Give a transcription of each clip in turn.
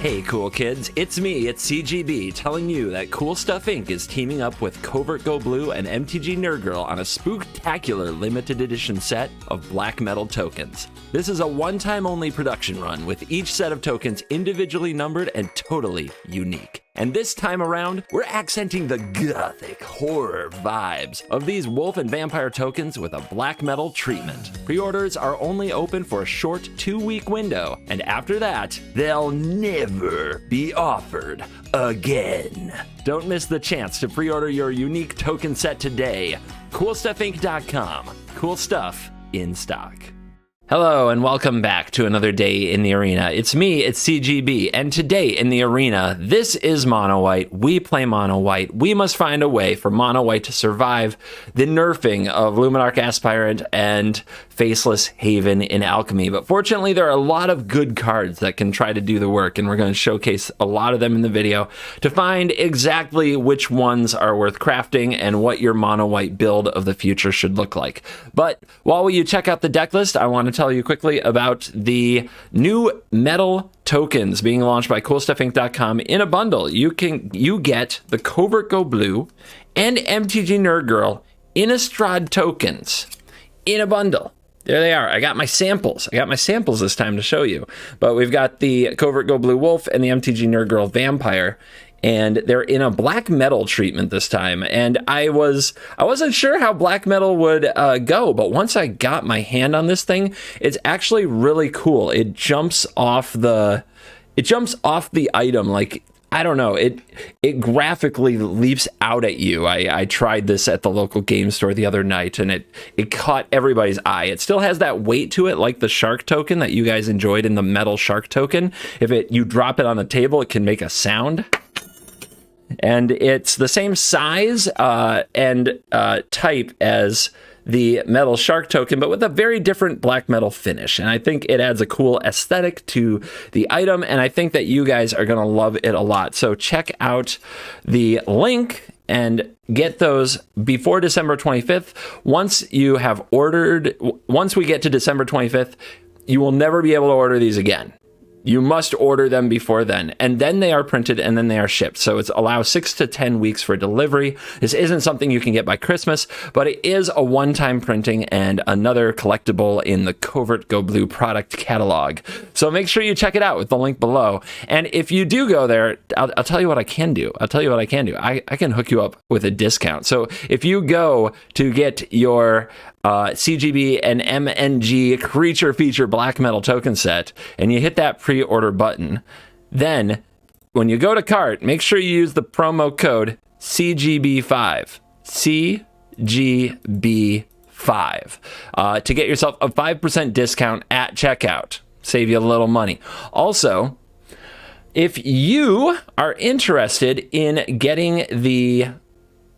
Hey cool kids, it's me, it's CGB, telling you that Cool Stuff Inc. is teaming up with Covert Go Blue and MTG Nerd Girl on a spooktacular limited edition set of black metal tokens. This is a one-time only production run, with each set of tokens individually numbered and totally unique. And this time around, we're accenting the gothic horror vibes of these wolf and vampire tokens with a black metal treatment. Pre-orders are only open for a short 2-week window, and after that, they'll never be offered again. Don't miss the chance to pre-order your unique token set today. CoolStuffInc.com. Cool stuff in stock. Hello and welcome back to another day in the arena. It's me, it's CGB, and today in the arena, this is Mono White. We play Mono White. We must find a way for Mono White to survive the nerfing of Luminarch Aspirant and Faceless Haven in Alchemy. But fortunately, there are a lot of good cards that can try to do the work, and we're going to showcase a lot of them in the video to find exactly which ones are worth crafting and what your Mono White build of the future should look like. But while you check out the deck list, I want to tell you quickly about the new metal tokens being launched by CoolStuffInc.com in a bundle. You get the Covert Go Blue and MTG Nerd Girl Innistrad tokens in a bundle. There they are. I got my samples. This time to show you. But we've got the Covert Go Blue Wolf and the MTG Nerd Girl Vampire, and they're in a black metal treatment this time. And I wasn't sure how black metal would go, but once I got my hand on this thing, it's actually really cool. It jumps off the item, like, I don't know, it graphically leaps out at you. I tried this at the local game store the other night, and it caught everybody's eye. It still has that weight to it, like the shark token that you guys enjoyed in the metal shark token. If you drop it on the table, it can make a sound. And it's the same size and type as the metal shark token, but with a very different black metal finish. And I think it adds a cool aesthetic to the item, and I think that you guys are going to love it a lot. So check out the link and get those before December 25th. Once we get to December 25th, you will never be able to order these again. You must order them before then, and then they are printed and then they are shipped. So it allows 6 to 10 weeks for delivery. This isn't something you can get by Christmas, but it is a one-time printing and another collectible in the Covert Go Blue product catalog. So make sure you check it out with the link below. And if you do go there, I'll tell you what I can do. I can hook you up with a discount. So if you go to get your CGB and MNG Creature Feature Black Metal token set, and you hit that pre-order button, then when you go to cart, make sure you use the promo code CGB5, CGB5, to get yourself a 5% discount at checkout. Save you a little money. Also, if you are interested in getting the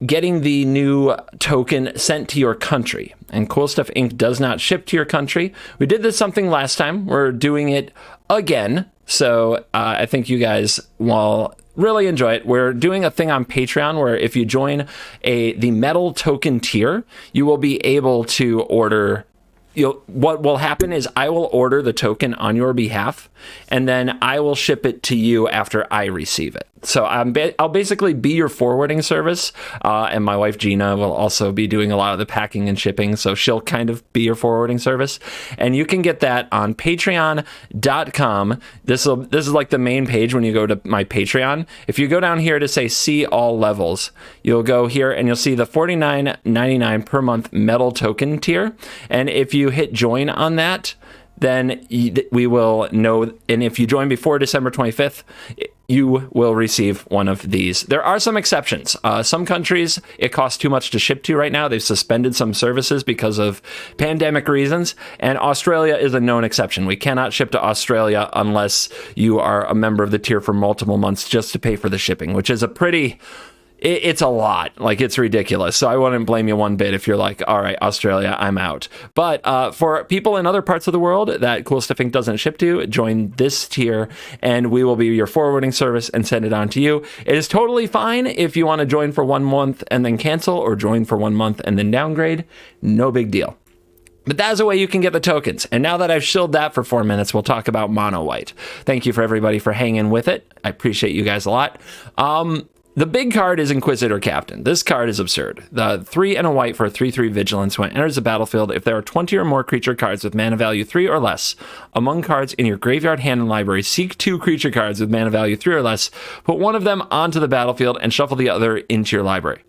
new token sent to your country, and Cool Stuff Inc. does not ship to your country. We did something last time. We're doing it again. So I think you guys will really enjoy it. We're doing a thing on Patreon where if you join the metal token tier, you will be able to order. What will happen is I will order the token on your behalf, and then I will ship it to you after I receive it. So I'll basically be your forwarding service, and my wife Gina will also be doing a lot of the packing and shipping, so she'll kind of be your forwarding service. And you can get that on patreon.com. This is like the main page when you go to my Patreon. If you go down here to say see all levels, you'll go here and you'll see the $49.99 per month metal token tier. And if you hit join on that, then we will know. And if you join before December 25th, you will receive one of these. There are some exceptions. Some countries, it costs too much to ship to right now. They've suspended some services because of pandemic reasons, and Australia is a known exception. We cannot ship to Australia unless you are a member of the tier for multiple months just to pay for the shipping, which is it's a lot. Like, it's ridiculous. So I wouldn't blame you one bit if you're like, all right, Australia, I'm out. But for people in other parts of the world that Cool Stuff Inc. doesn't ship to, join this tier and we will be your forwarding service and send it on to you. It is totally fine if you want to join for 1 month and then cancel, or join for 1 month and then downgrade. No big deal. But that's a way you can get the tokens. And now that I've shilled that for 4 minutes, we'll talk about mono white. Thank you for everybody for hanging with it. I appreciate you guys a lot. The big card is Inquisitor Captain. This card is absurd. The 3 and a white for a 3/3 vigilance. When it enters the battlefield, if there are 20 or more creature cards with mana value 3 or less among cards in your graveyard, hand, and library, seek 2 creature cards with mana value 3 or less, put one of them onto the battlefield, and shuffle the other into your library.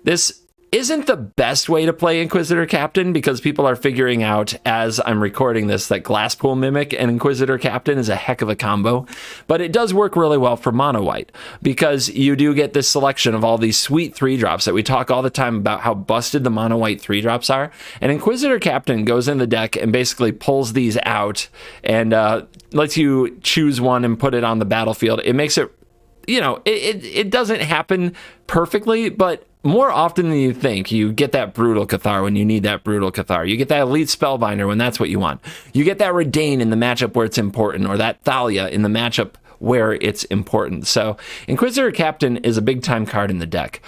This isn't the best way to play Inquisitor Captain because people are figuring out, as I'm recording this, that Glasspool Mimic and Inquisitor Captain is a heck of a combo. But it does work really well for mono white because you do get this selection of all these sweet 3-drops that we talk all the time about how busted the mono white 3-drops are. And Inquisitor Captain goes in the deck and basically pulls these out and lets you choose one and put it on the battlefield. It makes it, it doesn't happen perfectly, but more often than you think, you get that Brutal Cathar when you need that Brutal Cathar. You get that Elite Spellbinder when that's what you want. You get that Redain in the matchup where it's important, or that Thalia in the matchup where it's important. So Inquisitor Captain is a big-time card in the deck.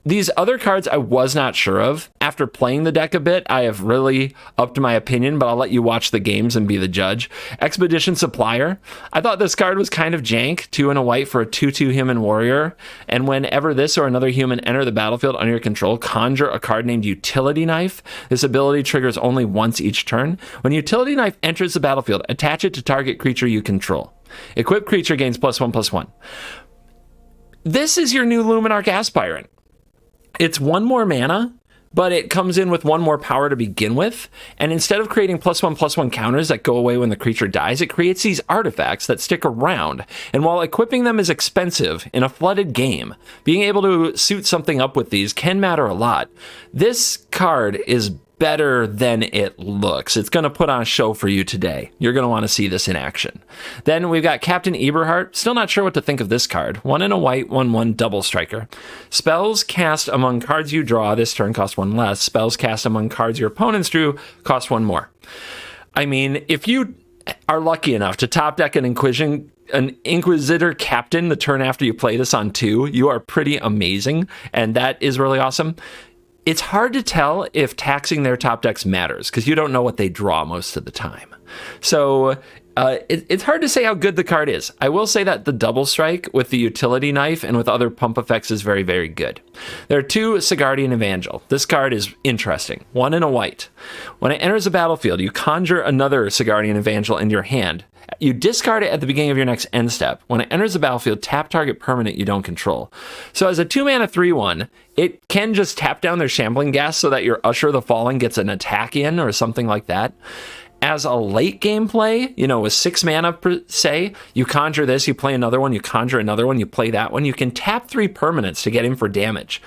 These other cards I was not sure of. After playing the deck a bit, I have really upped my opinion, but I'll let you watch the games and be the judge. Expedition Supplier. I thought this card was kind of jank. 2 and a white for a 2/2 human warrior. And whenever this or another human enter the battlefield under your control, conjure a card named Utility Knife. This ability triggers only once each turn. When Utility Knife enters the battlefield, attach it to target creature you control. Equipped creature gains +1/+1. This is your new Luminarch Aspirant. It's 1 more mana, but it comes in with 1 more power to begin with. And instead of creating +1/+1 counters that go away when the creature dies, it creates these artifacts that stick around. And while equipping them is expensive in a flooded game, being able to suit something up with these can matter a lot. This card is better than it looks. It's going to put on a show for you today. You're going to want to see this in action. Then we've got Captain Eberhardt. Still not sure what to think of this card. 1 and a white, 1/1 double striker. Spells cast among cards you draw this turn cost 1 less. Spells cast among cards your opponents drew cost 1 more. I mean, if you are lucky enough to top deck an Inquisitor Captain the turn after you play this on 2, you are pretty amazing, and that is really awesome. It's hard to tell if taxing their top decks matters because you don't know what they draw most of the time. So it's hard to say how good the card is. I will say that the double strike with the Utility Knife and with other pump effects is very, very good. There are 2 Sigardian Evangel. This card is interesting. 1 and a white. When it enters the battlefield, you conjure another Sigardian Evangel into your hand. You discard it at the beginning of your next end step. When it enters the battlefield, tap target permanent you don't control. So as a 2-mana 3/1, it can just tap down their Shambling Gas so that your Usher of the Fallen gets an attack in or something like that. As a late game play, with 6 mana per se, you conjure this, you play another one, you conjure another one, you play that one. You can tap 3 permanents to get in for damage.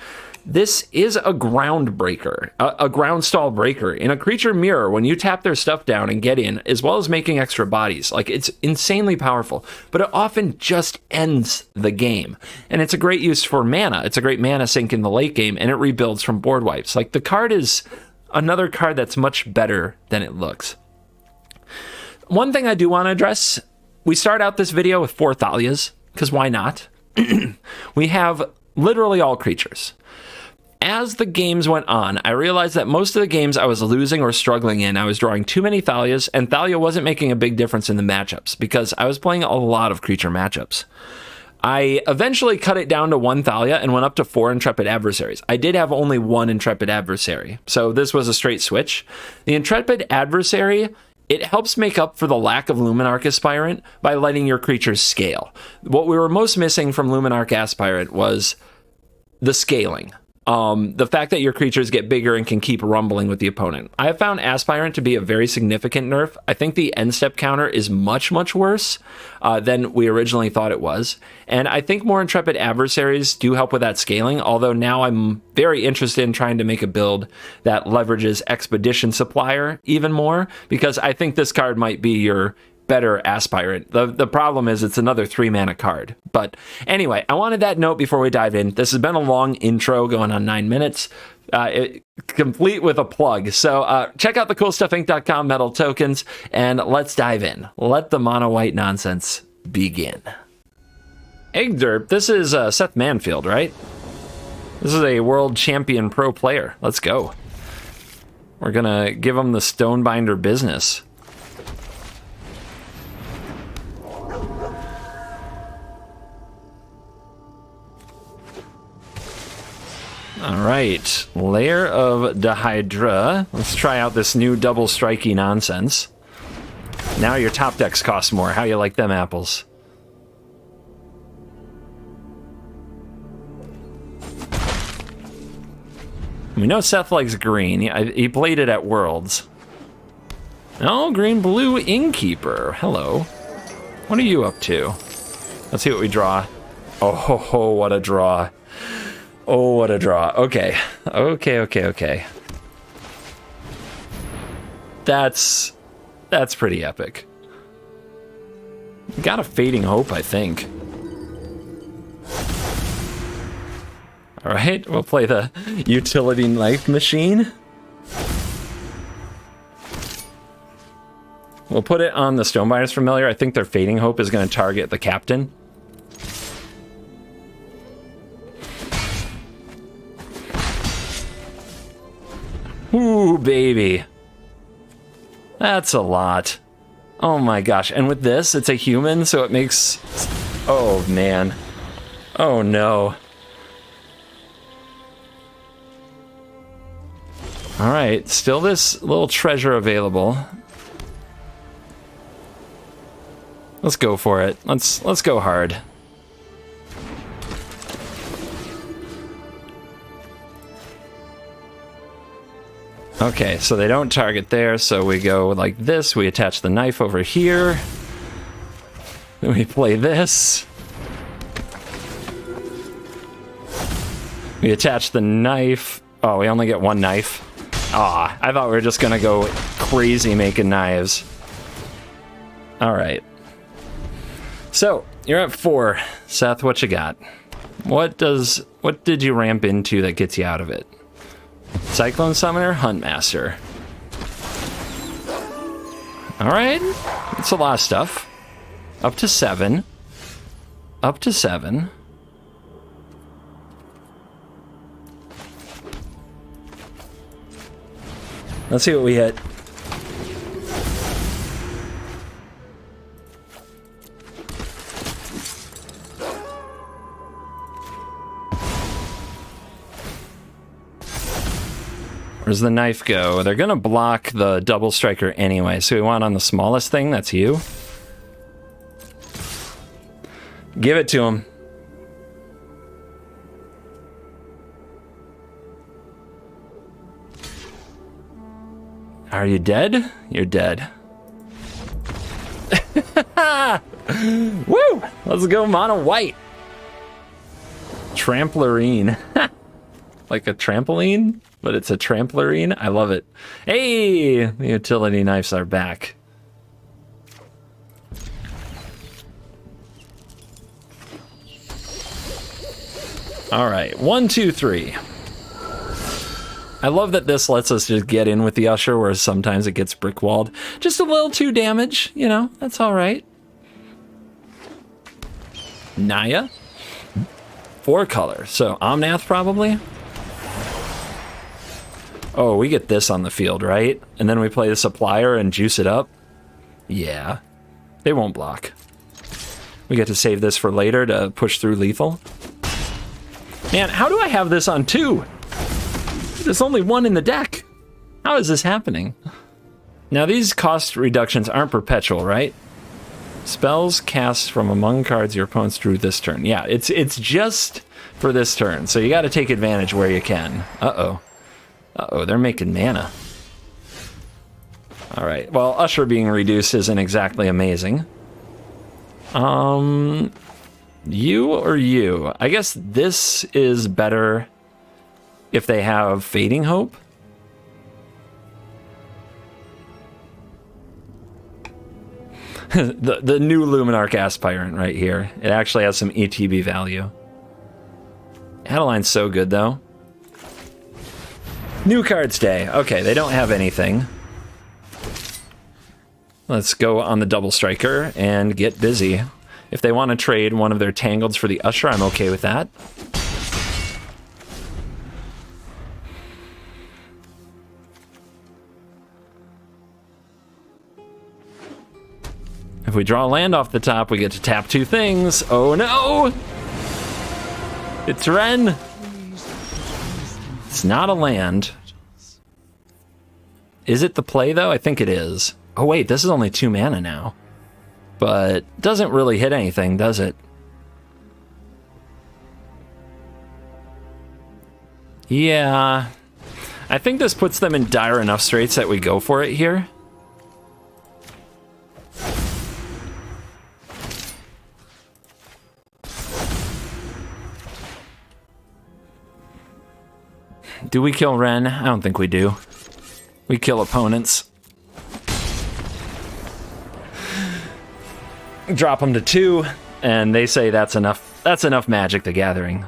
This is a ground breaker, a ground stall breaker. In a creature mirror, when you tap their stuff down and get in, as well as making extra bodies, it's insanely powerful, but it often just ends the game. And it's a great use for mana. It's a great mana sink in the late game, and it rebuilds from board wipes. The card is another card that's much better than it looks. One thing I do want to address, we start out this video with 4 Thalias, because why not? We have literally all creatures. As the games went on, I realized that most of the games I was losing or struggling in, I was drawing too many Thalias, and Thalia wasn't making a big difference in the matchups, because I was playing a lot of creature matchups. I eventually cut it down to 1 Thalia and went up to 4 Intrepid Adversaries. I did have only 1 Intrepid Adversary, so this was a straight switch. The Intrepid Adversary, it helps make up for the lack of Luminarch Aspirant by letting your creatures scale. What we were most missing from Luminarch Aspirant was the scaling. The fact that your creatures get bigger and can keep rumbling with the opponent. I have found Aspirant to be a very significant nerf. I think the end step counter is much, much worse than we originally thought it was. And I think more Intrepid Adversaries do help with that scaling, although now I'm very interested in trying to make a build that leverages Expedition Supplier even more, because I think this card might be your better Aspirant. The problem is it's another 3-mana card. But anyway, I wanted that note before we dive in. This has been a long intro going on 9 minutes, complete with a plug. So check out the coolstuffinc.com metal tokens and let's dive in. Let the mono white nonsense begin. Eggderp, this is Seth Manfield, right? This is a world champion pro player. Let's go. We're gonna give them the Stonebinder business. All right, Layer of Dihydra. Let's try out this new double strikey nonsense. Now your top decks cost more. How you like them apples? We know Seth likes green. He played it at Worlds. Oh, green-blue Innkeeper. Hello. What are you up to? Let's see what we draw. Oh, ho, ho, what a draw. Oh, what a draw. Okay. Okay. That's pretty epic. Got a Fading Hope, I think. All right, we'll play the Utility Knife Machine. We'll put it on the Stonebinder's Familiar. I think their Fading Hope is going to target the Captain. Ooh, baby. That's a lot. Oh my gosh. And with this, it's a human, so it makes... Oh, man. Oh, no. All right, still this little treasure available. Let's go for it. Let's go hard. Okay, so they don't target there, so we go like this. We attach the knife over here. Then we play this. We attach the knife. Oh, we only get one knife. Ah, I thought we were just gonna go crazy making knives. All right. So, you're at 4. Seth, what you got? What did you ramp into that gets you out of it? Cyclone Summoner, Huntmaster. All right. It's a lot of stuff. Up to 7. Up to 7. Let's see what we hit. Where's the knife go? They're gonna block the double striker anyway, so we want on the smallest thing, that's you. Give it to him. Are you dead? You're dead. Woo! Let's go mono white. Tramplerine. Like a trampoline, but it's a tramplerine. I love it. Hey, the utility knives are back. All right, 1, 2, 3. I love that this lets us just get in with the Usher, whereas sometimes it gets brick-walled. Just a little too damage, you know, that's all right. Naya. 4 color, so Omnath probably. Oh, we get this on the field, right? And then we play the Supplier and juice it up. Yeah, they won't block. We get to save this for later to push through lethal. Man, how do I have this on 2? There's only 1 in the deck. How is this happening? Now, these cost reductions aren't perpetual, right? Spells cast from among cards your opponents drew this turn. Yeah, it's just for this turn, so you got to take advantage where you can. Uh-oh. Uh-oh, they're making mana. All right, well, Usher being reduced isn't exactly amazing. You or you? I guess this is better if they have Fading Hope. the new Luminarch Aspirant right here. It actually has some ETB value. Adeline's so good, though. New cards day. Okay, they don't have anything. Let's go on the double striker and get busy. If they want to trade one of their Tangleds for the Usher, I'm okay with that. we draw a land off the top, we get to tap 2 things. Oh no! It's Ren! It's not a land. Is it the play though? I think it is. Oh wait, this is only 2 mana now. But doesn't really hit anything, does it? Yeah. I think this puts them in dire enough straits that we go for it here. Do we kill Ren? I don't think we do. We kill opponents. Drop them to 2, and they say that's enough. That's enough Magic the Gathering.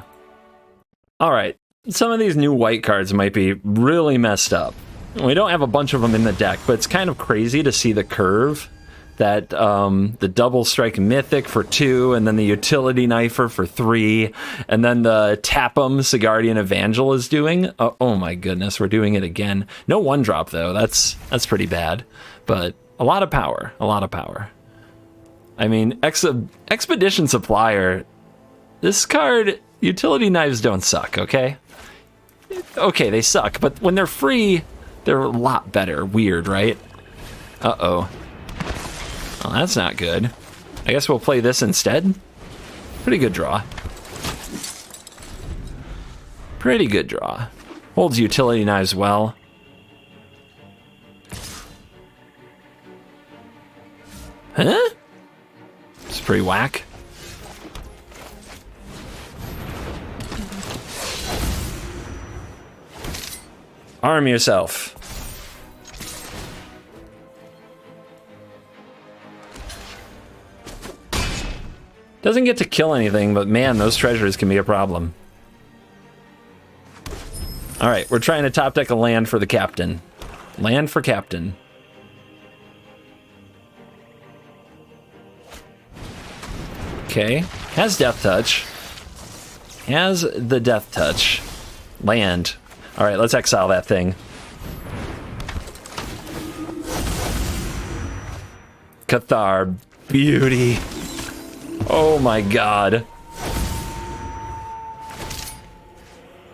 All right, some of these new white cards might be really messed up. We don't have a bunch of them in the deck, but it's kind of crazy to see the curve that the double strike mythic for 2, and then the utility knifer for 3, and then the tap 'em Sigardian Evangel is doing. Oh my goodness, we're doing it again. No 1-drop though. That's pretty bad, but a lot of power. A lot of power. I mean, Expedition Supplier. This card, utility knives don't suck. Okay. Okay, they suck, but when they're free, they're a lot better. Weird, right? Uh-oh. Well, that's not good. I guess we'll play this instead. Pretty good draw. Pretty good draw. Holds utility knives well. Huh? It's pretty whack. Arm yourself. Doesn't get to kill anything, but man, those treasures can be a problem. All right, we're trying to top deck a land for the captain. Land for captain. Okay, has death touch. Has the death touch. Land. All right, let's exile that thing. Cathar, beauty. Oh my god.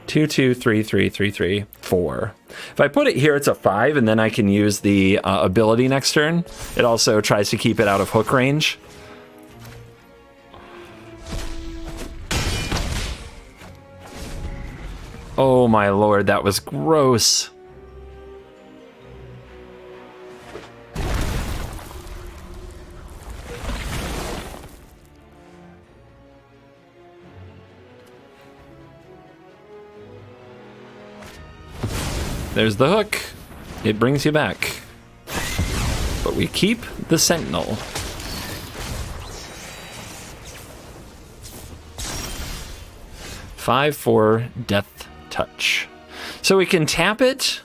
2, 2, 3, 3, 3, 3, 4. If I put it here, it's a 5, and then I can use the ability next turn. It also tries to keep it out of hook range. Oh my lord, that was gross. There's the hook. It brings you back. But we keep the Sentinel. Five, 4, Death Touch. So we can tap it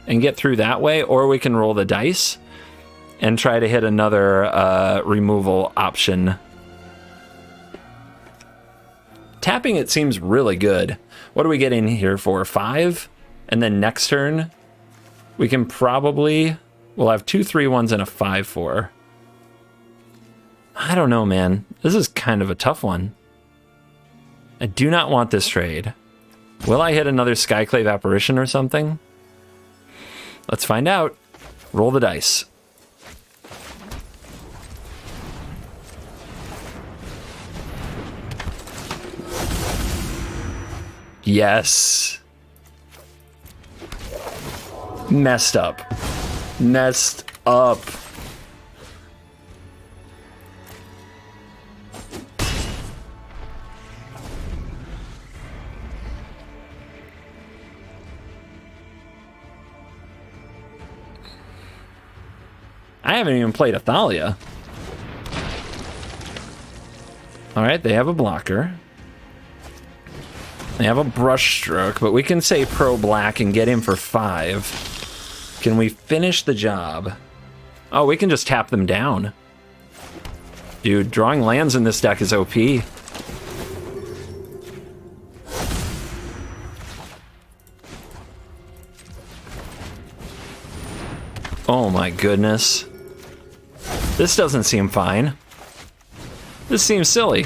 and get through that way, or we can roll the dice and try to hit another removal option. Tapping it seems really good. What are we getting here for? 5? And then next turn, we can probably... We'll have 2 3-1s and a 5-4. I don't know, man. This is kind of a tough one. I do not want this trade. Will I hit another Skyclave Apparition or something? Let's find out. Roll the dice. Yes. Messed up. Messed up. I haven't even played Athalia. All right, they have a blocker. They have a brush stroke, but we can say pro black and get him for 5. Can we finish the job? Oh, we can just tap them down. Dude, drawing lands in this deck is OP. Oh my goodness. This doesn't seem fine. This seems silly.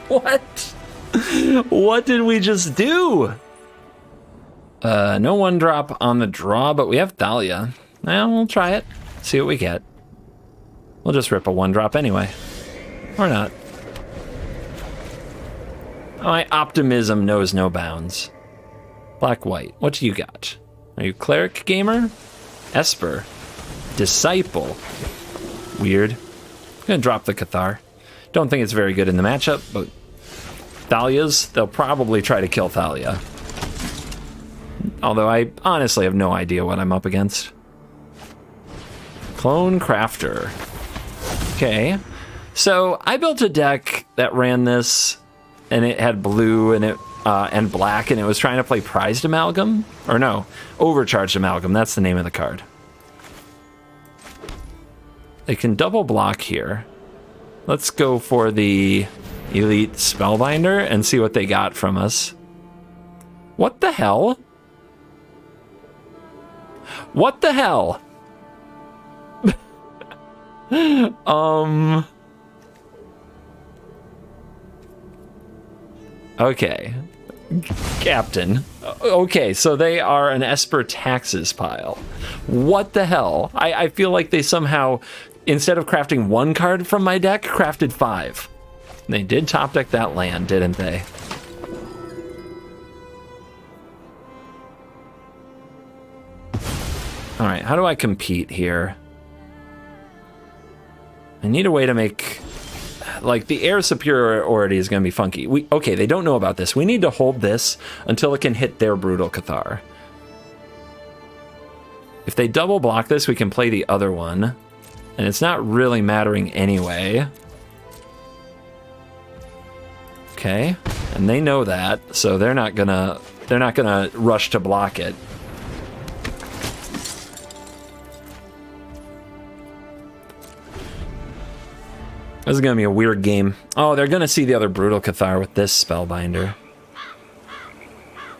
What? What did we just do? No 1-drop on the draw, but we have Thalia. Well, we'll try it. See what we get. We'll just rip a 1-drop anyway. Or not. My optimism knows no bounds. Black-white, what do you got? Are you Cleric Gamer? Esper. Disciple. Weird. I'm gonna drop the Cathar. Don't think it's very good in the matchup, but Thalia's, they'll probably try to kill Thalia. Although I honestly have no idea what I'm up against. Clone Crafter. Okay. So I built a deck that ran this, and it had blue and black, and it was trying to play Prized Amalgam. Or no, Overcharged Amalgam. That's the name of the card. They can double block here. Let's go for the Elite Spellbinder and see what they got from us. What the hell? What the hell? Okay. Captain. Okay, so they are an Esper Taxes pile. What the hell? I feel like they somehow, instead of crafting 1 card from my deck, crafted 5. They did top deck that land, didn't they? All right, how do I compete here? I need a way to make, like, the air superiority is going to be funky. Okay, they don't know about this. We need to hold this until it can hit their Brutal Cathar. If they double block this, we can play the other one, and it's not really mattering anyway. Okay, and they know that, so they're not gonna rush to block it. This is gonna be a weird game. Oh, they're gonna see the other Brutal Cathar with this Spellbinder.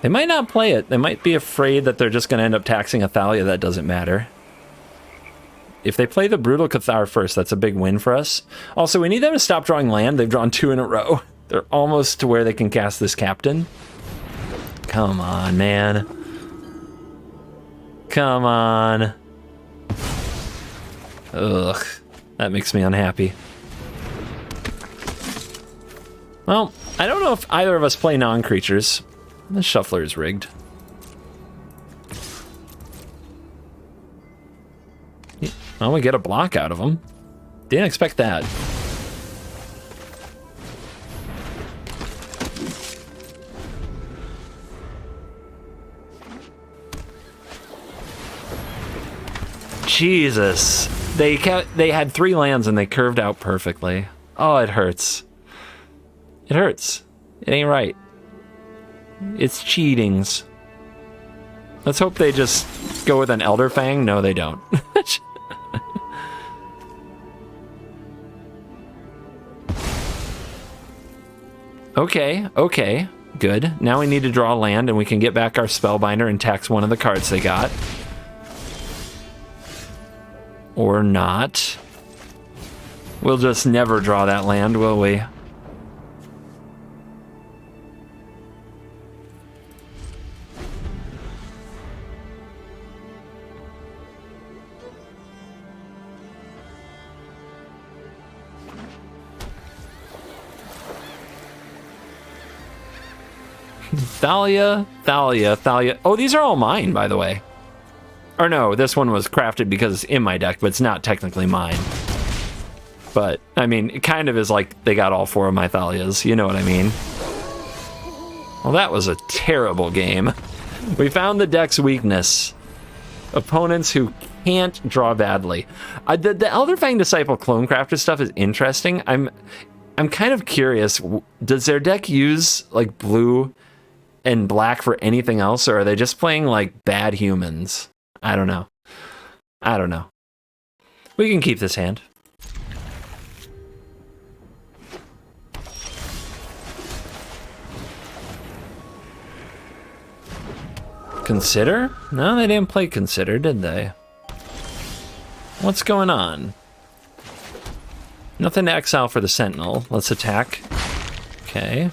They might not play it. They might be afraid that they're just gonna end up taxing a Thalia that doesn't matter. If they play the Brutal Cathar first, that's a big win for us. Also, we need them to stop drawing land. They've drawn 2 in a row. They're almost to where they can cast this Captain. Come on, man. Come on. Ugh, that makes me unhappy. Well, I don't know if either of us play non-creatures. The Shuffler is rigged. Well, we get a block out of him. Didn't expect that. Jesus. They had 3 lands and they curved out perfectly. Oh, it hurts. It hurts. It ain't right. It's cheatings. Let's hope they just go with an Elder Fang. No, they don't. Okay, okay, good. Now we need to draw land and we can get back our Spellbinder and tax one of the cards they got. Or not. We'll just never draw that land, will we? Thalia, Thalia, Thalia. Oh, these are all mine, by the way. Or no, this one was crafted because it's in my deck, but it's not technically mine. But, I mean, it kind of is like they got all 4 of my Thalias. You know what I mean? Well, that was a terrible game. We found the deck's weakness. Opponents who can't draw badly. The Elderfang Disciple Clone Crafter stuff is interesting. I'm kind of curious. Does their deck use, like, blue and black for anything else, or are they just playing like bad humans? I don't know. I don't know. We can keep this hand. Consider? No, they didn't play Consider, did they? What's going on? Nothing to exile for the Sentinel. Let's attack. Okay.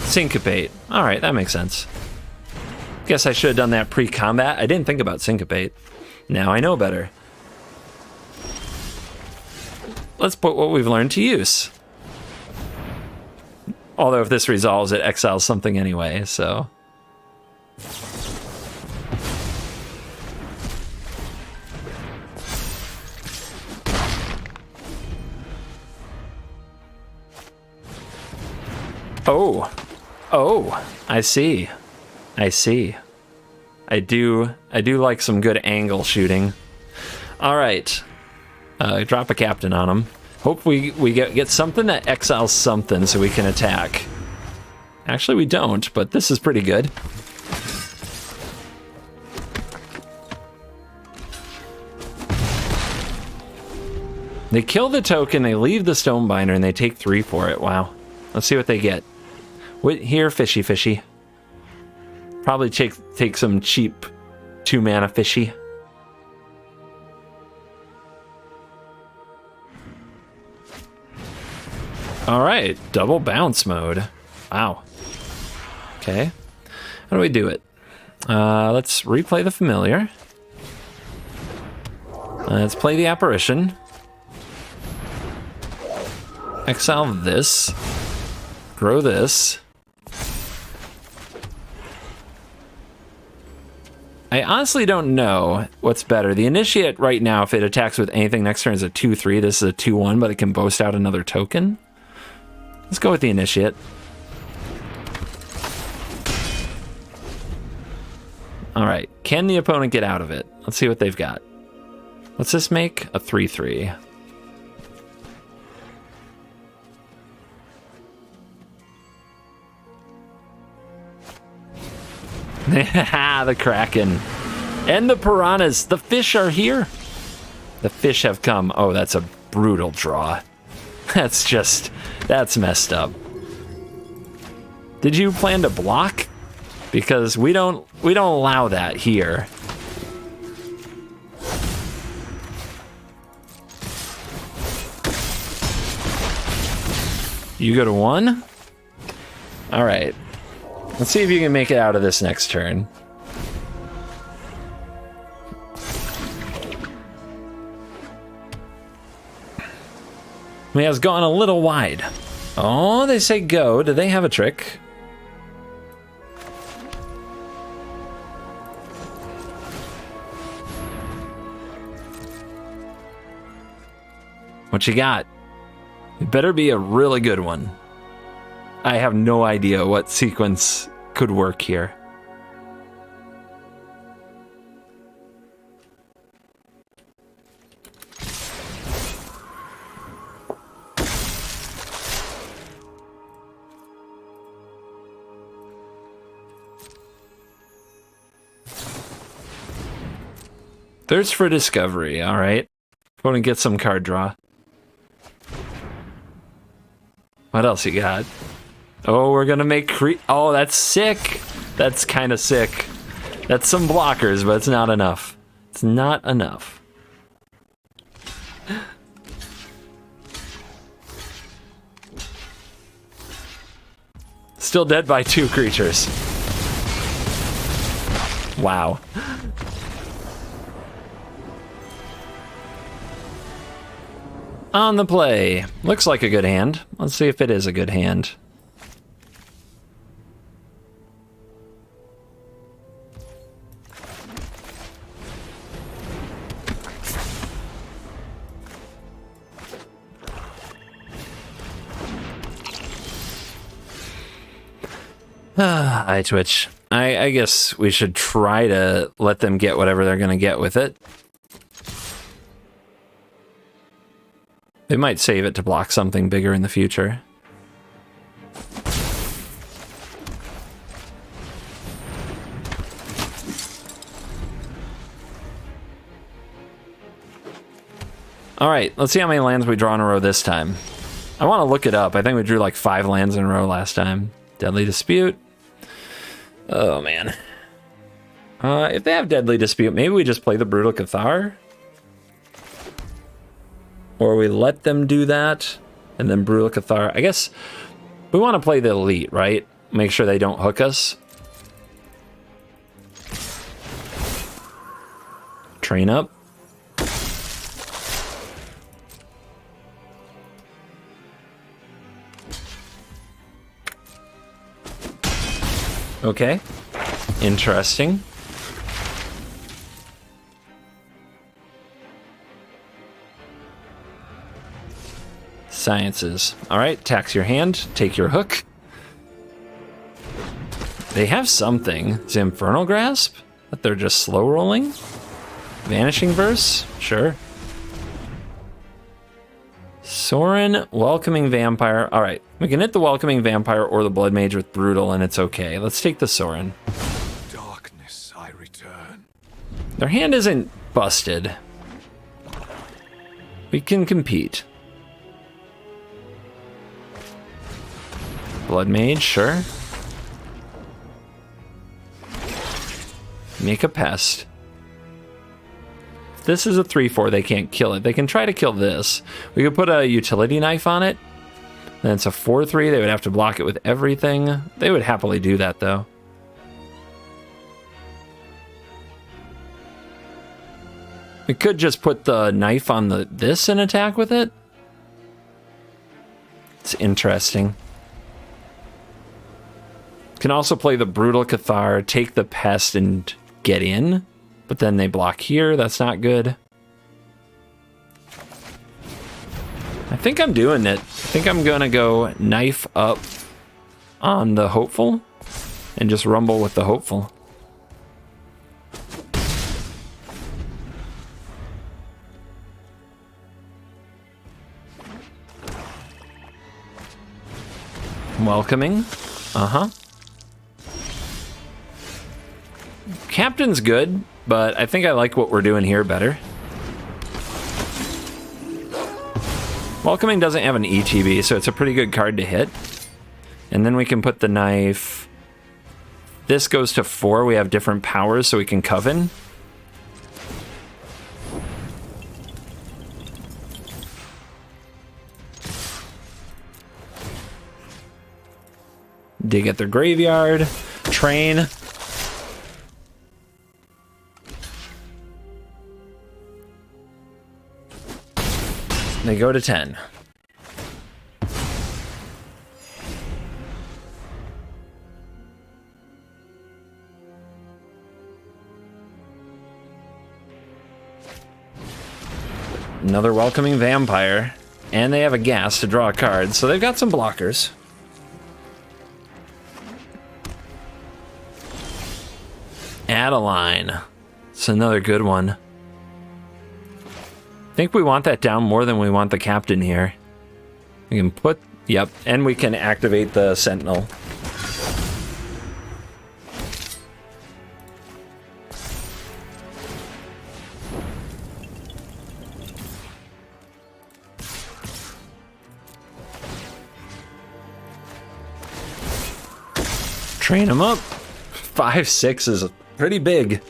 Syncopate. All right, that makes sense. Guess I should have done that pre-combat. I didn't think about Syncopate. Now I know better. Let's put what we've learned to use. Although if this resolves, it exiles something anyway, so... Oh. Oh, I see. I see. I do like some good angle shooting. All right. Drop a captain on him. Hope we get something that exiles something so we can attack. Actually, we don't, but this is pretty good. They kill the token, they leave the Stonebinder, and they take 3 for it. Wow. Let's see what they get. Here, fishy, fishy. Probably take some cheap 2-mana fishy. All right, double bounce mode. Wow. Okay. How do we do it? Let's replay the familiar. Let's play the apparition. Exile this. Grow this. I honestly don't know what's better. The Initiate right now, if it attacks with anything next turn, is a 2/3. This is a 2/1, but it can boast out another token. Let's go with the Initiate. All right. Can the opponent get out of it? Let's see what they've got. What's this make? A 3/3. The Kraken. And the Piranhas. The fish are here. The fish have come. Oh, that's a brutal draw. That's messed up. Did you plan to block? Because we don't allow that here. You go to 1? All right. Let's see if you can make it out of this next turn. He has gone a little wide. Oh, they say go. Do they have a trick? What you got? It better be a really good one. I have no idea what sequence could work here. Thirst for discovery, all right. Going to get some card draw. What else you got? Oh, we're gonna make oh, that's sick. That's kind of sick. That's some blockers, but it's not enough. It's not enough. Still dead by 2 creatures. Wow. On the play. Looks like a good hand. Let's see if it is a good hand. I twitch. I guess we should try to let them get whatever they're going to get with it. They might save it to block something bigger in the future. All right, let's see how many lands we draw in a row this time. I want to look it up. I think we drew like 5 lands in a row last time. Deadly Dispute. Oh, man. If they have Deadly Dispute, maybe we just play the Brutal Cathar. Or we let them do that, and then Brutal Cathar. I guess we want to play the Elite, right? Make sure they don't hook us. Train up. Okay. Interesting. Sciences. All right, tax your hand, take your hook. They have something. Is it Infernal Grasp? That they're just slow rolling? Vanishing Verse? Sure. Sorin, Welcoming Vampire. All right, we can hit the Welcoming Vampire or the Blood Mage with Brutal, and it's okay. Let's take the Sorin. Darkness, I return. Their hand isn't busted. We can compete. Blood Mage, sure. Make a Pest. If this is a 3/4, they can't kill it. They can try to kill this. We could put a Utility Knife on it. Then it's a 4/3. They would have to block it with everything. They would happily do that, though. We could just put the knife on this and attack with it. It's interesting. Can also play the Brutal Cathar, take the Pest, and get in. But then they block here. That's not good. I think I'm doing it. I think I'm going to go knife up on the Hopeful and just rumble with the Hopeful. Welcoming. Uh-huh. Captain's good, but I think I like what we're doing here better. Welcoming doesn't have an ETB, so it's a pretty good card to hit. And then we can put the knife. This goes to 4. We have different powers, so we can Coven. Dig at their graveyard. Train. They go to 10. Another Welcoming Vampire. And they have a gas to draw a card, so they've got some blockers. Adeline. It's another good one. I think we want that down more than we want the Captain here. We can put... Yep, and we can activate the Sentinel. Train them up. 5/6 is pretty big.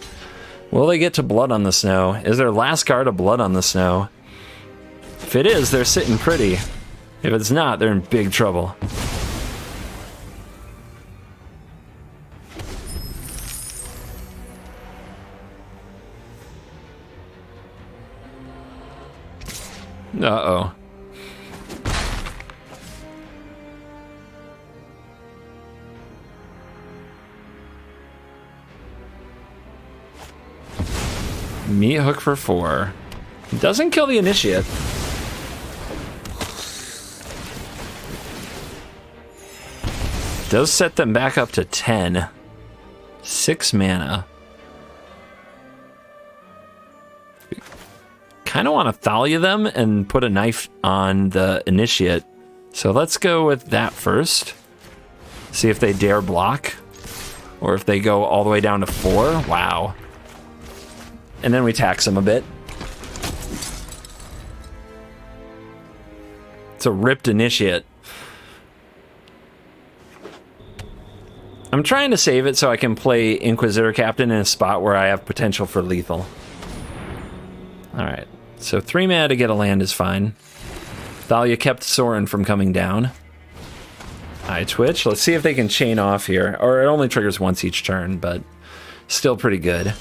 Will they get to Blood on the Snow? Is their last card a Blood on the Snow? If it is, they're sitting pretty. If it's not, they're in big trouble. Uh-oh. Meat Hook for 4. Doesn't kill the Initiate. Does set them back up to 10. 6 mana. Kind of want to Thalia them and put a knife on the Initiate. So let's go with that first. See if they dare block. Or if they go all the way down to 4. Wow. And then we tax them a bit. It's a ripped Initiate. I'm trying to save it so I can play Inquisitor Captain in a spot where I have potential for lethal. Alright, so 3 mana to get a land is fine. Thalia kept Sorin from coming down. I Twitch. Let's see if they can chain off here. Or it only triggers once each turn, but still pretty good.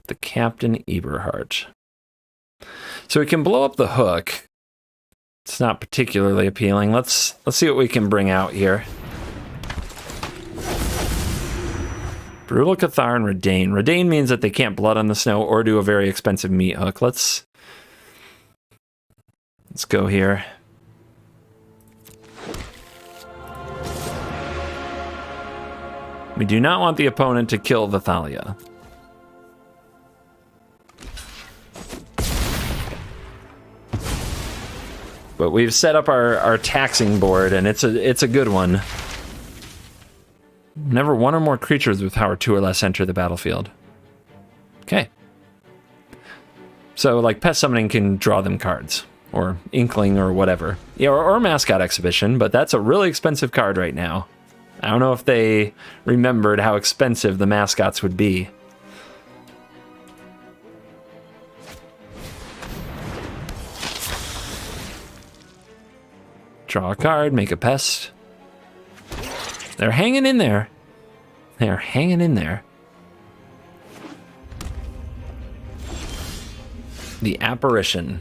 The Captain Eberhart. So we can blow up the hook. It's not particularly appealing. Let's see what we can bring out here. Brutal Cathar and Redain. Redain means that they can't blood on the snow or do a very expensive meat hook. Let's go here. We do not want the opponent to kill the Thalia. But we've set up our taxing board, and it's a good one. Whenever 1 or more creatures with power 2 or less enter the battlefield. Okay. So, like, Pest Summoning can draw them cards. Or Inkling or whatever. Yeah, or Mascot Exhibition, but that's a really expensive card right now. I don't know if they remembered how expensive the mascots would be. Draw a card, make a pest. They're hanging in there. They're hanging in there. The Apparition.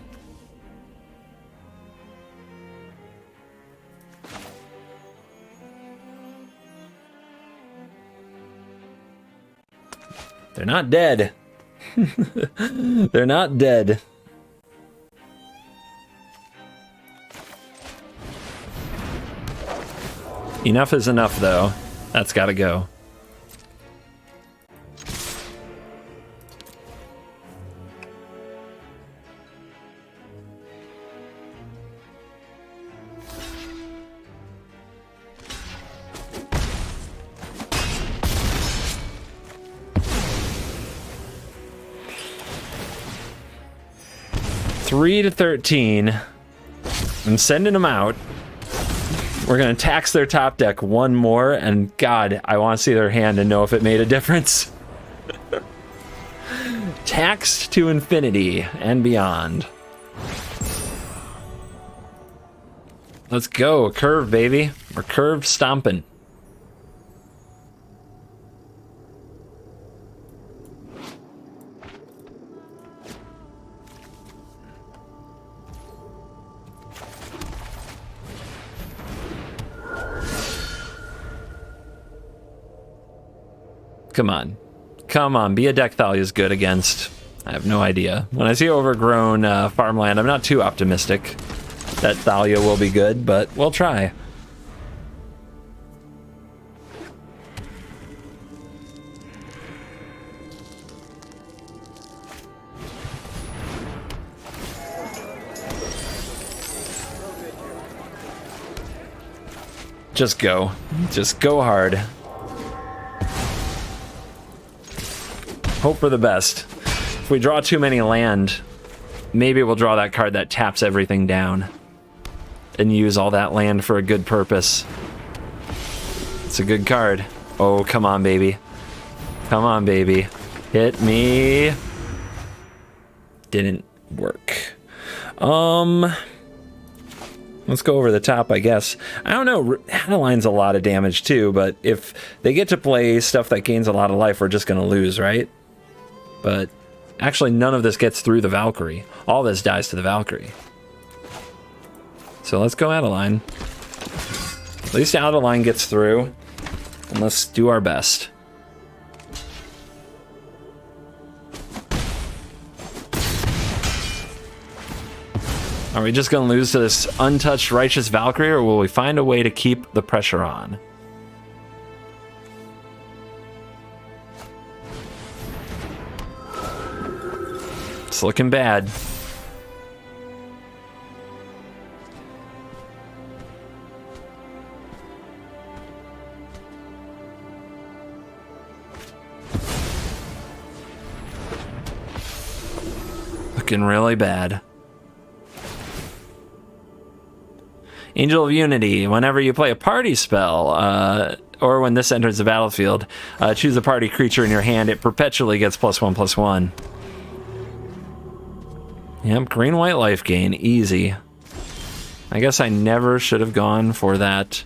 They're not dead. They're not dead. Enough is enough, though. That's gotta go. Three to 13. I'm sending them out. We're going to tax their top deck one more, and God, I want to see their hand and know if it made a difference. Taxed to infinity and beyond. Let's go. Curve, baby. We're curve stomping. Come on. Come on, be a deck Thalia's good against. I have no idea. When I see overgrown farmland, I'm not too optimistic that Thalia will be good, but we'll try. Just go. Just go hard. Hope for the best. If we draw too many land, maybe we'll draw that card that taps everything down and use all that land for a good purpose. It's a good card. Oh, come on, baby. Come on, baby. Hit me. Didn't work. Let's go over the top, I guess. I don't know, Adeline's a lot of damage too, but if they get to play stuff that gains a lot of life, we're just gonna lose, right? But actually none of this gets through the Valkyrie. All this dies to the Valkyrie. So let's go Adeline. At least Adeline gets through. And let's do our best. Are we just going to lose to this untouched Righteous Valkyrie, or will we find a way to keep the pressure on? It's looking bad. Looking really bad. Angel of Unity. Whenever you play a party spell, or when this enters the battlefield, choose a party creature in your hand. It perpetually gets +1/+1. Yep, green-white life gain. Easy. I guess I never should have gone for that.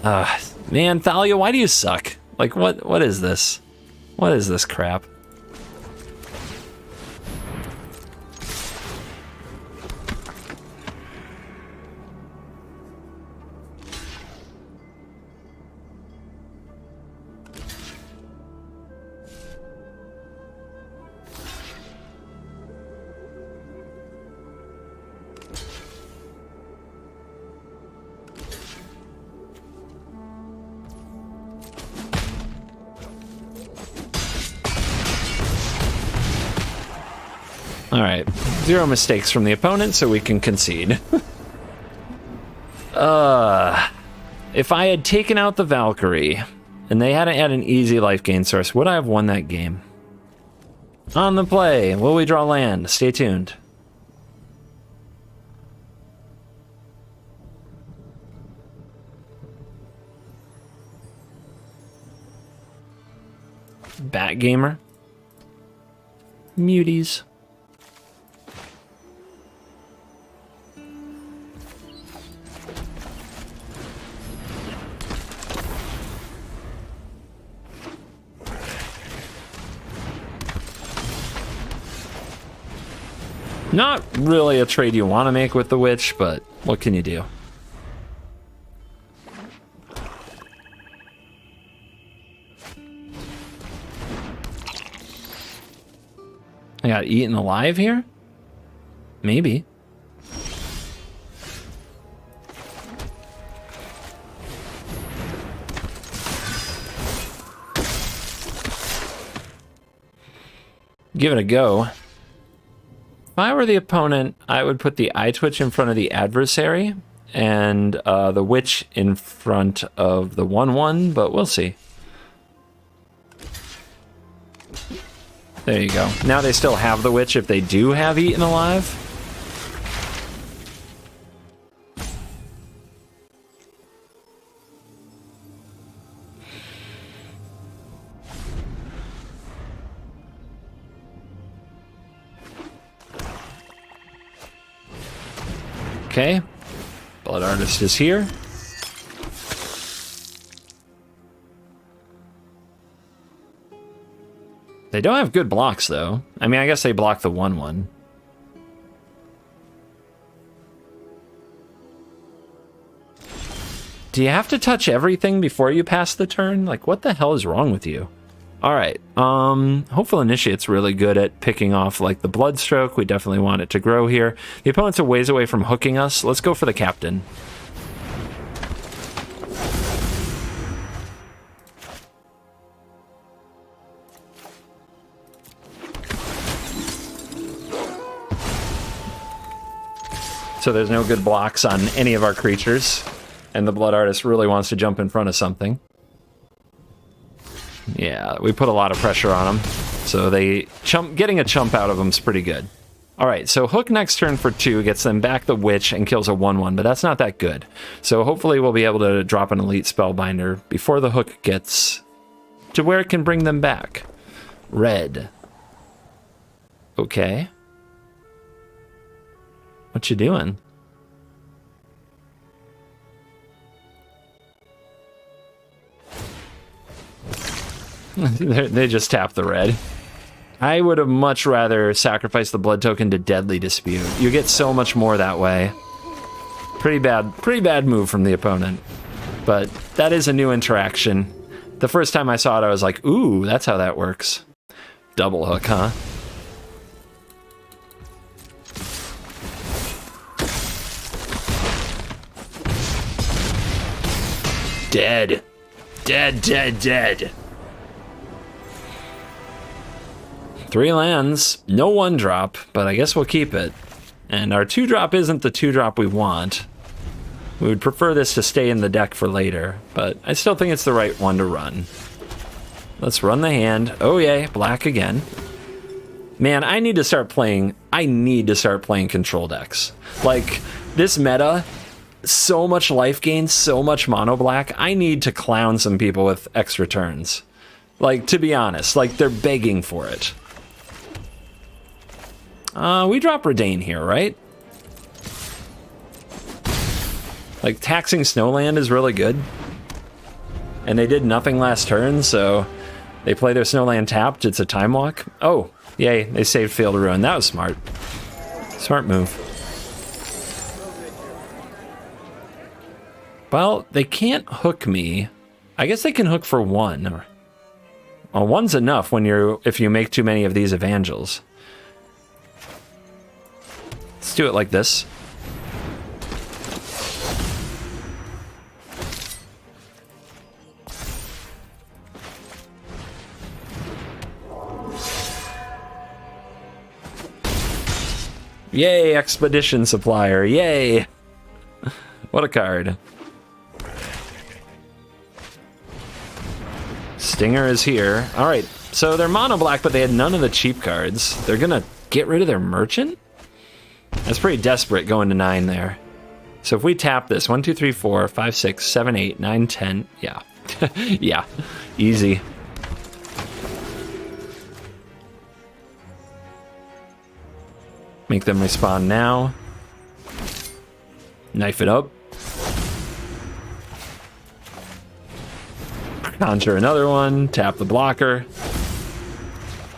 Man, Thalia, why do you suck? Like, what is this? What is this crap? All right, 0 mistakes from the opponent, so we can concede. If I had taken out the Valkyrie, and they hadn't had an easy life gain source, would I have won that game? On the play, will we draw land? Stay tuned. Bat Gamer. Muties. Not really a trade you want to make with the Witch, but what can you do? I got eaten alive here? Maybe. Give it a go. If I were the opponent, I would put the eye twitch in front of the adversary and the Witch in front of the 1/1, but we'll see. There you go. Now they still have the Witch if they do have Eaten Alive. Okay, Blood Artist is here. They don't have good blocks, though. I mean, I guess they block the 1/1. Do you have to touch everything before you pass the turn? Like, what the hell is wrong with you? All right, Hopeful Initiate's really good at picking off, like, the Bloodstroke. We definitely want it to grow here. The opponent's a ways away from hooking us. Let's go for the Captain. So there's no good blocks on any of our creatures, and the Blood Artist really wants to jump in front of something. Yeah, we put a lot of pressure on them, so getting a chump out of them is pretty good. All right, so Hook next turn for 2 gets them back the Witch and kills a 1/1, but that's not that good. So hopefully we'll be able to drop an Elite Spellbinder before the Hook gets to where it can bring them back. Red. Okay. What you doing? They just tap the red. I would have much rather sacrificed the blood token to Deadly Dispute. You get so much more that way. Pretty bad move from the opponent. But that is a new interaction. The first time I saw it, I was like, ooh, that's how that works. Double Hook, huh? Dead. Dead, dead, dead. 3 lands, no 1-drop, but I guess we'll keep it. And our 2-drop isn't the 2-drop we want. We would prefer this to stay in the deck for later, but I still think it's the right one to run. Let's run the hand. Oh yay, black again. Man, I need to start playing control decks. Like, this meta so much life gain, so much mono black. I need to clown some people with extra turns. Like, to be honest, like, they're begging for it. We drop Redain here, right? Like, taxing Snowland is really good. And they did nothing last turn, so they play their Snowland tapped. It's a time walk. Oh, yay, they saved Field of Ruin. That was smart. Smart move. Well, they can't hook me. I guess they can hook for one. Well, one's enough when if you make too many of these Evangels. Let's do it like this. Yay, Expedition Supplier. Yay. What a card. Stinger is here. All right, so they're mono black, but they had none of the cheap cards. They're gonna get rid of their merchant? That's pretty desperate going to 9 there. So if we tap this, 1, 2, 3, 4, 5, 6, 7, 8, 9, 10. Yeah. Yeah, easy. Make them respawn now. Knife it up. Conjure another one. Tap the blocker.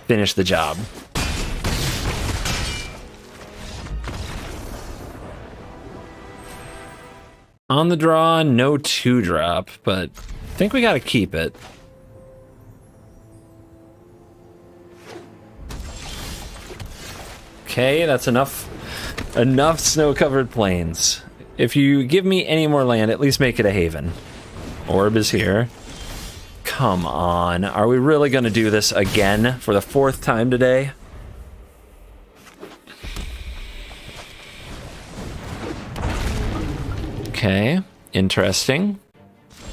Finish the job. On the draw, no 2-drop, but I think we gotta keep it. Okay, that's enough snow-covered plains. If you give me any more land, at least make it a haven. Orb is here. Come on, are we really gonna do this again for the 4th time today? Okay, interesting.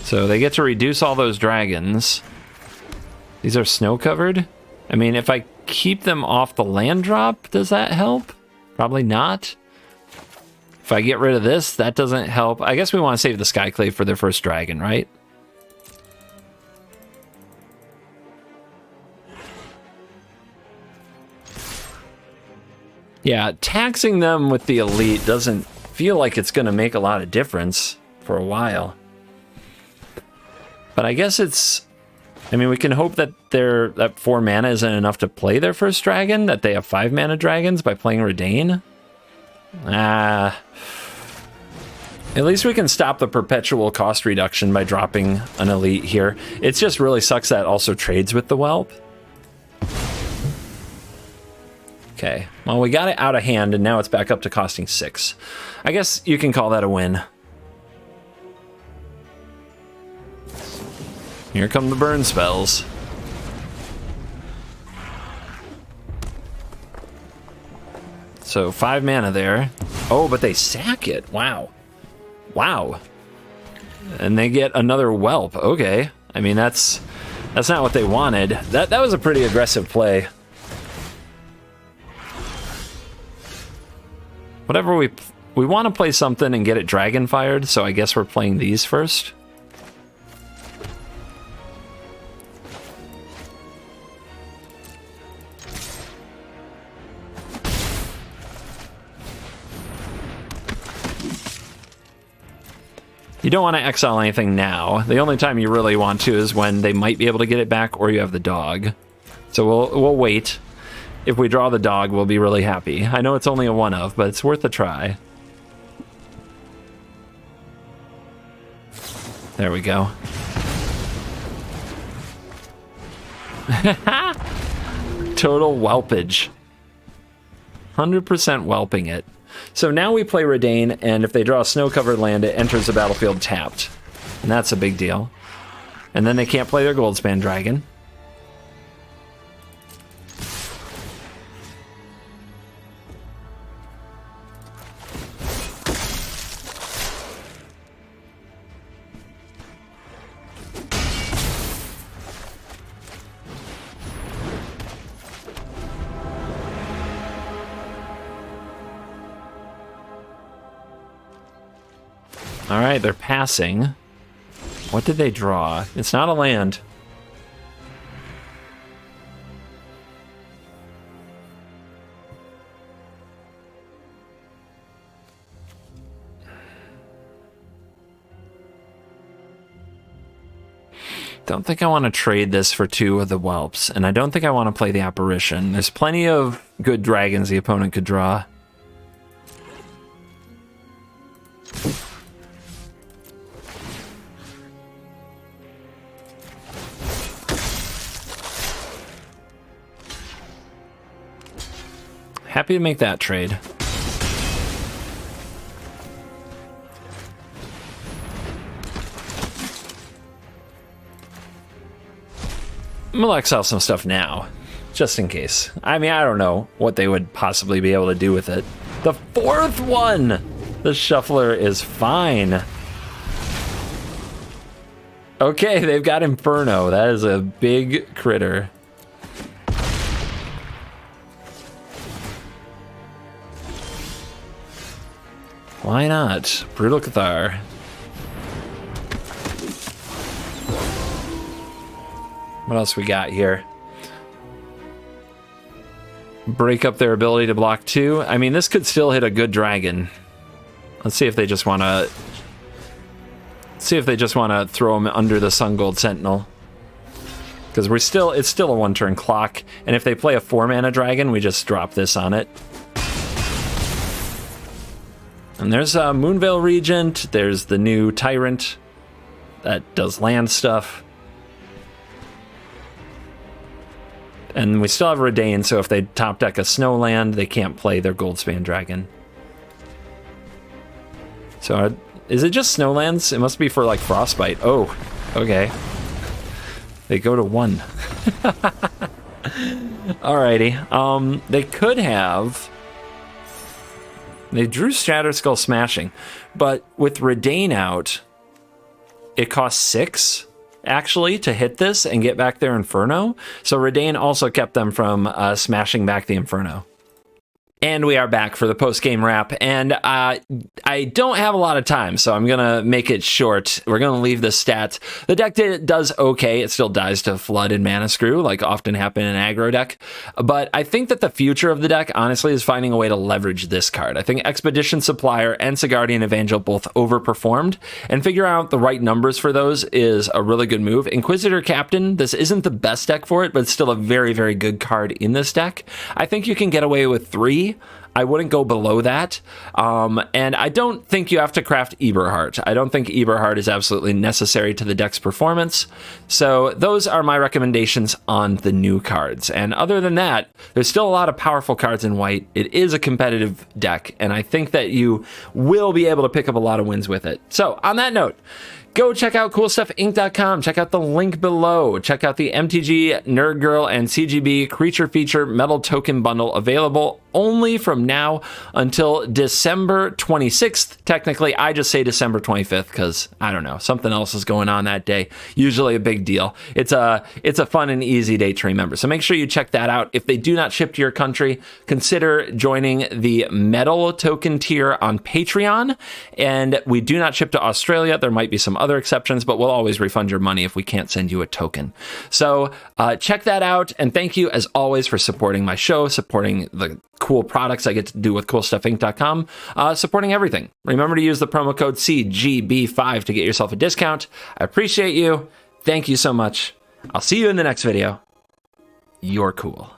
So they get to reduce all those dragons. These are snow-covered? I mean, if I keep them off the land drop, does that help? Probably not. If I get rid of this, that doesn't help. I guess we want to save the Skyclave for their first dragon, right? Yeah, taxing them with the elite doesn't feel like it's going to make a lot of difference for a while. But I guess it's... I mean, we can hope that that 4 mana isn't enough to play their first dragon, that they have 5 mana dragons by playing Redain. At least we can stop the perpetual cost reduction by dropping an elite here. It just really sucks that it also trades with the Whelp. Okay, well, we got it out of hand, and now it's back up to costing 6. I guess you can call that a win. Here come the burn spells. So 5 mana there. Oh, but they sack it. Wow. Wow. And they get another Whelp. Okay. I mean, that's not what they wanted. That was a pretty aggressive play. Whatever we want to play something and get it dragon fired, so I guess we're playing these first. You don't want to exile anything now. The only time you really want to is when they might be able to get it back or you have the dog. So we'll wait. If we draw the dog, we'll be really happy. I know it's only a 1-of, but it's worth a try. There we go. Total whelpage. 100% whelping it. So now we play Redain, and if they draw a snow-covered land, it enters the battlefield tapped. And that's a big deal. And then they can't play their Goldspan Dragon. All right, they're passing. What did they draw? It's not a land. Don't think I want to trade this for 2 of the whelps, and I don't think I want to play the apparition. There's plenty of good dragons the opponent could draw. Happy to make that trade. I'm gonna exile some stuff now, just in case. I mean, I don't know what they would possibly be able to do with it. The 4th one! The shuffler is fine. Okay, they've got Inferno. That is a big critter. Why not? Brutal Cathar. What else we got here? Break up their ability to block 2. I mean, this could still hit a good dragon. Let's see if they just want to... throw him under the Sun Gold Sentinel. Because it's still a 1-turn clock. And if they play a 4-mana dragon, we just drop this on it. And there's Moonveil Regent. There's the new Tyrant that does land stuff. And we still have Redain, so if they top deck a Snowland, they can't play their Goldspan Dragon. So is it just Snowlands? It must be for like Frostbite. Oh, okay. They go to 1. Alrighty. They could have... They drew Shatterskull Smashing, but with Redain out, it costs 6, actually, to hit this and get back their Inferno. So Redain also kept them from smashing back the Inferno. And we are back for the post-game wrap, and I don't have a lot of time, so I'm going to make it short. We're going to leave the stats. The deck does okay. It still dies to Flood and Mana Screw, like often happen in an aggro deck. But I think that the future of the deck, honestly, is finding a way to leverage this card. I think Expedition Supplier and Sigardian Evangel both overperformed, and figure out the right numbers for those is a really good move. Inquisitor Captain, this isn't the best deck for it, but it's still a very, very good card in this deck. I think you can get away with 3. I wouldn't go below that. And I don't think you have to craft Eberhard. I don't think Eberhard is absolutely necessary to the deck's performance. So those are my recommendations on the new cards. And other than that, there's still a lot of powerful cards in white. It is a competitive deck, and I think that you will be able to pick up a lot of wins with it. So on that note, go check out CoolStuffInc.com. Check out the link below. Check out the MTG, Nerd Girl, and CGB Creature Feature Metal Token Bundle, available only from now until December 26th. Technically, I just say December 25th because, I don't know, something else is going on that day. Usually a big deal. It's a fun and easy date to remember. So make sure you check that out. If they do not ship to your country, consider joining the Metal Token tier on Patreon. And we do not ship to Australia. There might be some other exceptions, but we'll always refund your money if we can't send you a token. So check that out, and thank you as always for supporting my show, supporting the cool products I get to do with CoolStuffInc.com, supporting everything. Remember to use the promo code CGB5 to get yourself a discount. I appreciate you. Thank you so much. I'll see you in the next video. You're cool.